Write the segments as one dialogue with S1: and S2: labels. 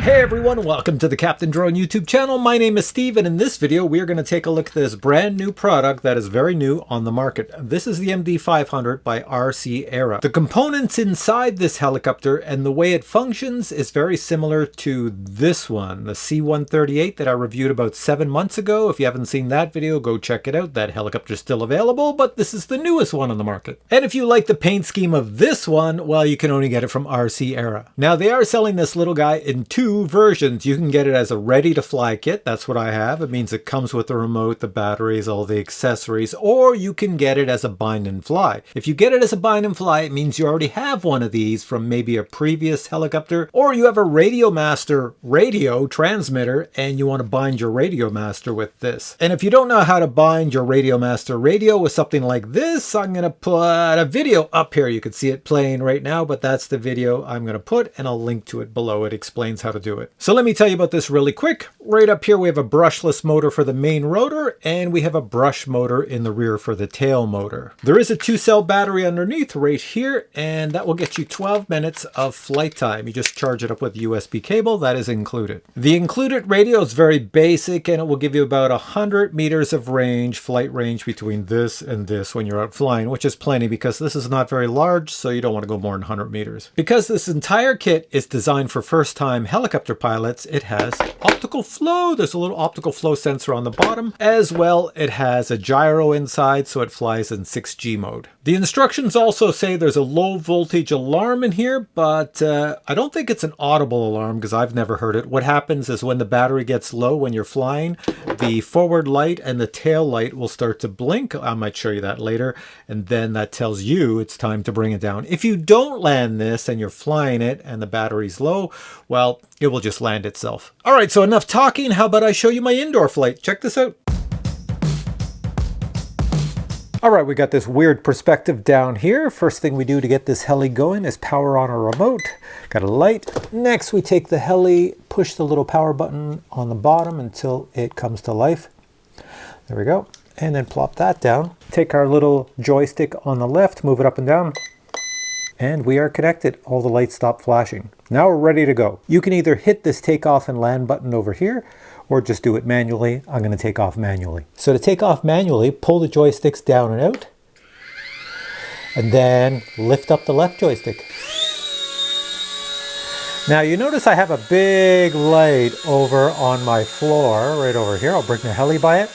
S1: Hey everyone, welcome to the Captain Drone YouTube channel. My name is Steve, and in this video we are going to take a look at this brand new product that is very new on the market. This is the MD500 by RC Aero. The components inside this helicopter and the way it functions is very similar to this one, the C138 that I reviewed about 7 months ago. If you haven't seen that video, go check it out. That helicopter is still available, but this is the newest one on the market. And if you like the paint scheme of this one, well, you can only get it from RC Aero. Now they are selling this little guy in two versions. You can get it as a ready to fly kit. That's what I have. It means it comes with the remote, the batteries, all the accessories, or you can get it as a bind and fly. If you get it as a bind and fly, it means you already have one of these from maybe a previous helicopter, or you have a Radiomaster radio transmitter and you want to bind your Radiomaster with this. And if you don't know how to bind your Radiomaster radio with something like this, I'm going to put a video up here. You can see it playing right now, but that's the video I'm going to put, and I'll link to it below. It explains how to do it. So let me tell you about this really quick. Right up here we have a brushless motor for the main rotor, and we have a brush motor in the rear for the tail motor. There is a 2-cell battery underneath right here, and that will get you 12 minutes of flight time. You just charge it up with a USB cable. That is included. The included radio is very basic, and it will give you about 100 meters of range, flight range between this and this when you're out flying, which is plenty because this is not very large, so you don't want to go more than 100 meters. Because this entire kit is designed for first-time helicopter pilots, it has optical flow. There's a little optical flow sensor on the bottom. As well, it has a gyro inside, so it flies in 6G mode. The instructions also say there's a low voltage alarm in here, but I don't think it's an audible alarm because I've never heard it. What happens is when the battery gets low when you're flying, the forward light and the tail light will start to blink. I might show you that later, and then that tells you it's time to bring it down. If you don't land this and you're flying it and the battery's low, well, it will just land itself. All right, so enough talking. How about I show you my indoor flight? Check this out. All right, we got this weird perspective down here. First thing we do to get this heli going is power on a remote. Got a light. Next, we take the heli, push the little power button on the bottom until it comes to life. There we go. And then plop that down. Take our little joystick on the left, move it up and down. And we are connected. All the lights stop flashing. Now we're ready to go. You can either hit this takeoff and land button over here, or just do it manually. I'm going to take off manually. So to take off manually, pull the joysticks down and out, and then lift up the left joystick. Now you notice I have a big light over on my floor, right over here. I'll bring the heli by it.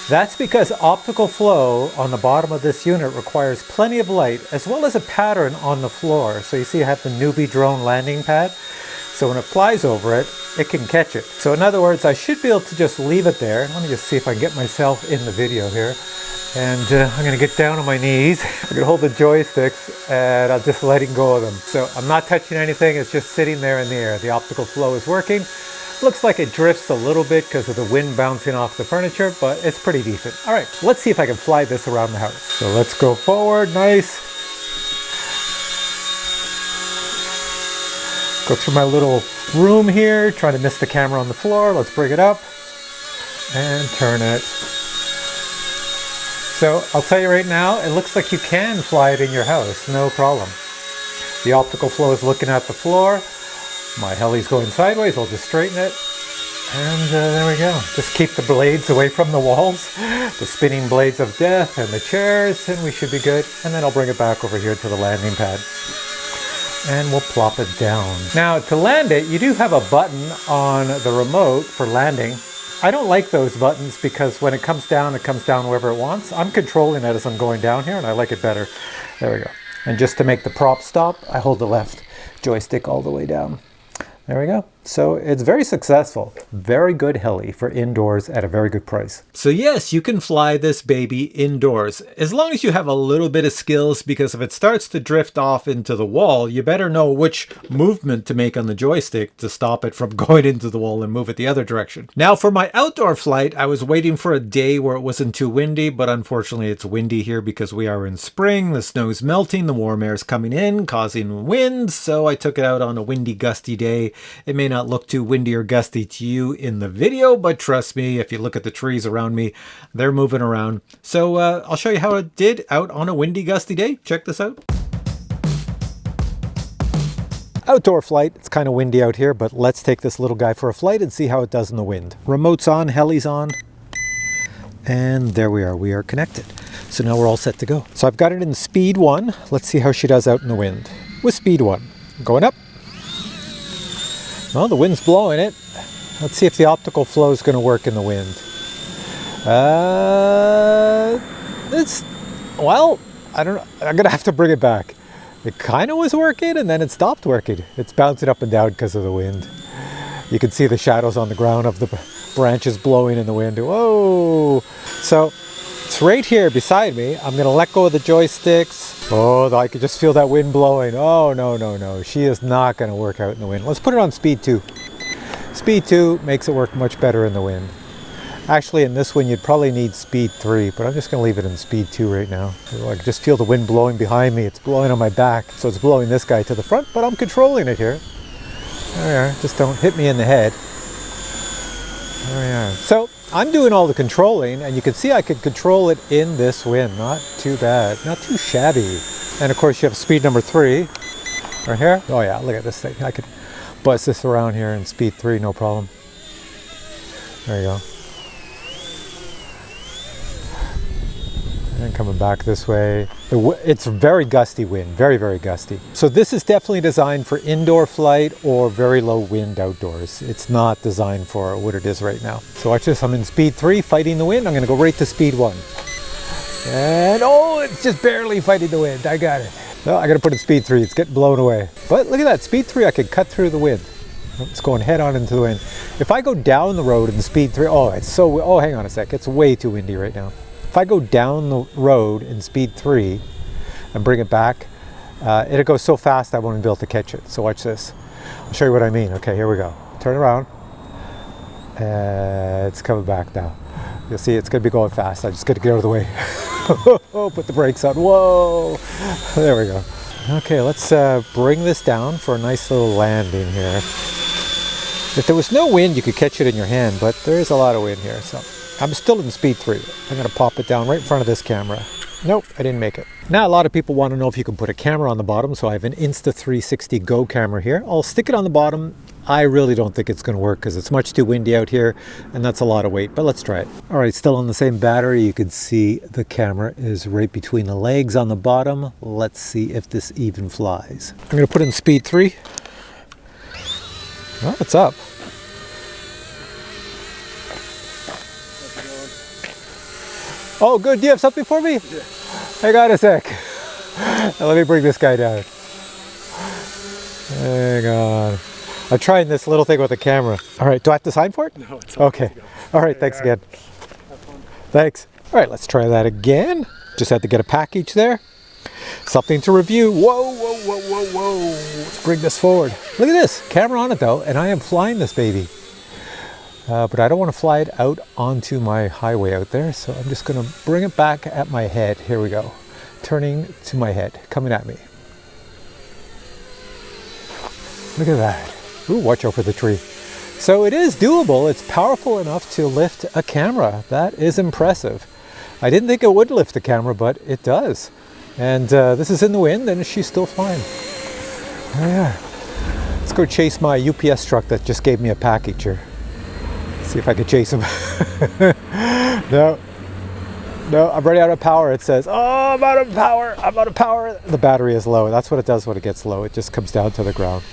S1: That's because optical flow on the bottom of this unit requires plenty of light, as well as a pattern on the floor. So you see I have the newbie drone landing pad. So when it flies over it, it can catch it. So in other words, I should be able to just leave it there. Let me just see if I can get myself in the video here. And I'm going to get down on my knees. I'm going to hold the joysticks and I'm just letting go of them. So I'm not touching anything. It's just sitting there in the air. The optical flow is working. Looks like it drifts a little bit because of the wind bouncing off the furniture, but it's pretty decent. All right, let's see if I can fly this around the house. So let's go forward. Nice. Go through my little room here, trying to miss the camera on the floor. Let's bring it up and turn it. So I'll tell you right now, it looks like you can fly it in your house, no problem. The optical flow is looking at the floor. My heli's going sideways, I'll just straighten it. And there we go. Just keep the blades away from the walls, the spinning blades of death and the chairs, and we should be good. And then I'll bring it back over here to the landing pad. And we'll plop it down. Now to land it, you do have a button on the remote for landing. I don't like those buttons because when it comes down wherever it wants. I'm controlling it as I'm going down here and I like it better. There we go. And just to make the prop stop, I hold the left joystick all the way down. There we go. So it's very successful. Very good heli for indoors at a very good price. So yes, you can fly this baby indoors, as long as you have a little bit of skills, because if it starts to drift off into the wall, you better know which movement to make on the joystick to stop it from going into the wall and move it the other direction. Now for my outdoor flight, I was waiting for a day where it wasn't too windy, but unfortunately it's windy here because we are in spring. The snow's melting, the warm air is coming in, causing winds, so I took it out on a windy, gusty day. It may not look too windy or gusty to you in the video, but trust me, if you look at the trees around me, they're moving around. So I'll show you how it did out on a windy, gusty day. Check this out. Outdoor flight, it's kind of windy out here, but let's take this little guy for a flight and see how it does in the wind. Remote's on, heli's on, and there we are connected. So now we're all set to go. So I've got it in speed 1. Let's see how she does out in the wind. With speed 1. Going up. Well, the wind's blowing it. Let's see if the optical flow is going to work in the wind. Well, I don't know. I'm going to have to bring it back. It kind of was working and then it stopped working. It's bouncing up and down because of the wind. You can see the shadows on the ground of the branches blowing in the wind. Whoa! So it's right here beside me. I'm going to let go of the joysticks. Oh, I could just feel that wind blowing. Oh, no. She is not going to work out in the wind. Let's put it on speed 2. Speed 2 makes it work much better in the wind. Actually, in this one, you'd probably need speed 3, but I'm just going to leave it in speed 2 right now. I can just feel the wind blowing behind me. It's blowing on my back, so it's blowing this guy to the front, but I'm controlling it here. There we are. Just don't hit me in the head. There we are. So I'm doing all the controlling, and you can see I could control it in this wind. Not too bad. Not too shabby. And of course, you have speed number 3 right here. Oh yeah, look at this thing. I could buzz this around here in speed 3, no problem. There you go. And coming back this way. It's very gusty wind, very gusty. So this is definitely designed for indoor flight or very low wind outdoors. It's not designed for what it is right now. So watch this, I'm in speed 3, fighting the wind. I'm gonna go right to speed 1. And oh, it's just barely fighting the wind. I got it. No, I gotta put it in speed 3, it's getting blown away. But look at that, speed 3, I could cut through the wind. It's going head on into the wind. If I go down the road in speed 3, oh, hang on a sec, it's way too windy right now. If I go down the road in speed 3 and bring it back, it'll go so fast I won't be able to catch it. So watch this. I'll show you what I mean. Okay, here we go. Turn around. It's coming back now. You'll see it's going to be going fast. I just got to get out of the way. Oh, put the brakes on. Whoa! There we go. Okay, let's bring this down for a nice little landing here. If there was no wind, you could catch it in your hand, but there is a lot of wind here, so I'm still in speed 3. I'm going to pop it down right in front of this camera. Nope, I didn't make it. Now a lot of people want to know if you can put a camera on the bottom, so I have an Insta360 Go camera here. I'll stick it on the bottom. I really don't think it's going to work because it's much too windy out here and that's a lot of weight, but let's try it. All right, still on the same battery. You can see the camera is right between the legs on the bottom. Let's see if this even flies. I'm going to put in speed 3. Well, it's up. Oh, good. Do you have something for me? Yeah. Hang on a sec. Now, let me bring this guy down. Hang on. I'm trying this little thing with the camera. All right. Do I have to sign for it?
S2: No, it's okay.
S1: All right. Thanks again.
S2: Have fun.
S1: Thanks. All right. Let's try that again. Just had to get a package there. Something to review. Whoa. Let's bring this forward. Look at this. Camera on it, though. And I am flying this baby. But I don't want to fly it out onto my highway out there, so I'm just going to bring it back at my head. Here we go. Turning to my head, coming at me. Look at that. Ooh, watch out for the tree. So it is doable. It's powerful enough to lift a camera. That is impressive. I didn't think it would lift the camera, but it does. And this is in the wind, and she's still flying. There we are. Let's go chase my UPS truck that just gave me a package here. See if I could chase him. No, I'm running out of power. It says, oh, I'm out of power. The battery is low. That's what it does when it gets low. It just comes down to the ground.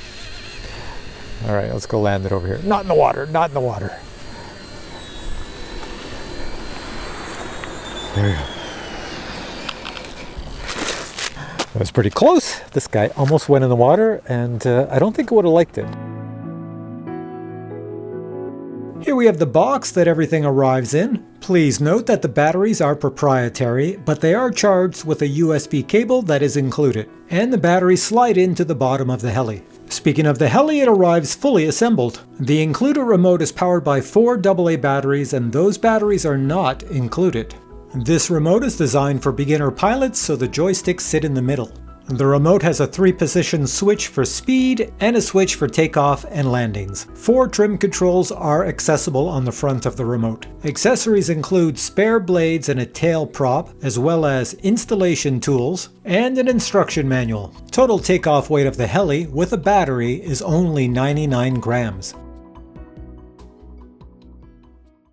S1: All right, let's go land it over here. Not in the water. There we go. That was pretty close. This guy almost went in the water, and I don't think it would have liked it. Here we have the box that everything arrives in. Please note that the batteries are proprietary, but they are charged with a USB cable that is included, and the batteries slide into the bottom of the heli. Speaking of the heli, it arrives fully assembled. The included remote is powered by 4 AA batteries, and those batteries are not included. This remote is designed for beginner pilots, so the joysticks sit in the middle. The remote has a 3-position switch for speed and a switch for takeoff and landings. 4 trim controls are accessible on the front of the remote. Accessories include spare blades and a tail prop, as well as installation tools and an instruction manual. Total takeoff weight of the heli with a battery is only 99 grams.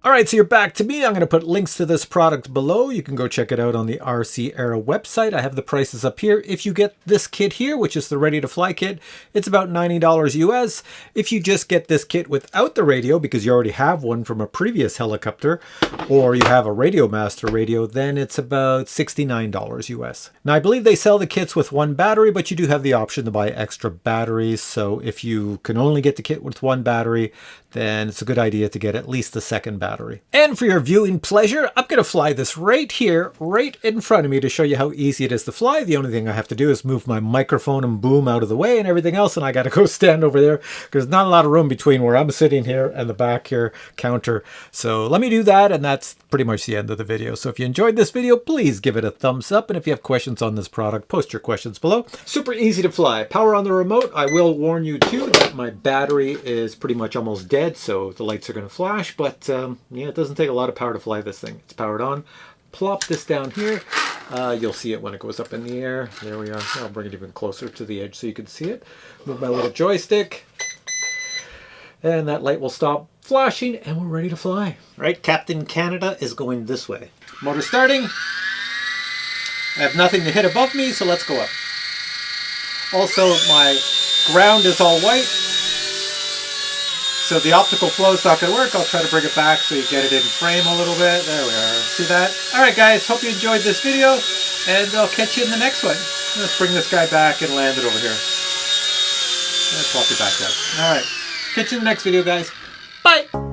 S1: Alright, so you're back to me. I'm going to put links to this product below. You can go check it out on the RC Era website. I have the prices up here. If you get this kit here, which is the Ready to Fly kit, it's about $90 US. If you just get this kit without the radio, because you already have one from a previous helicopter, or you have a Radiomaster radio, then it's about $69 US. Now, I believe they sell the kits with 1 battery, but you do have the option to buy extra batteries. So if you can only get the kit with 1 battery, then it's a good idea to get at least the second battery. And for your viewing pleasure, I'm going to fly this right here, right in front of me to show you how easy it is to fly. The only thing I have to do is move my microphone and boom out of the way and everything else, and I got to go stand over there because there's not a lot of room between where I'm sitting here and the back here counter. So let me do that, and that's pretty much the end of the video. So if you enjoyed this video, please give it a thumbs up, and if you have questions on this product, post your questions below. Super easy to fly. Power on the remote. I will warn you too that my battery is pretty much almost dead, so the lights are going to flash, but yeah, it doesn't take a lot of power to fly this thing. It's powered on. Plop this down here. You'll see it when it goes up in the air. There we are. I'll bring it even closer to the edge so you can see it. Move my little joystick, and that light will stop flashing, and we're ready to fly. All right, Captain Canada is going this way. Motor starting. I have nothing to hit above me, so let's go up. Also, my ground is all white, so the optical flow is not going to work. I'll try to bring it back so you get it in frame a little bit. There we are. See that? All right, guys. Hope you enjoyed this video, and I'll catch you in the next one. Let's bring this guy back and land it over here. Let's swap you back down. All right. Catch you in the next video, guys. Bye.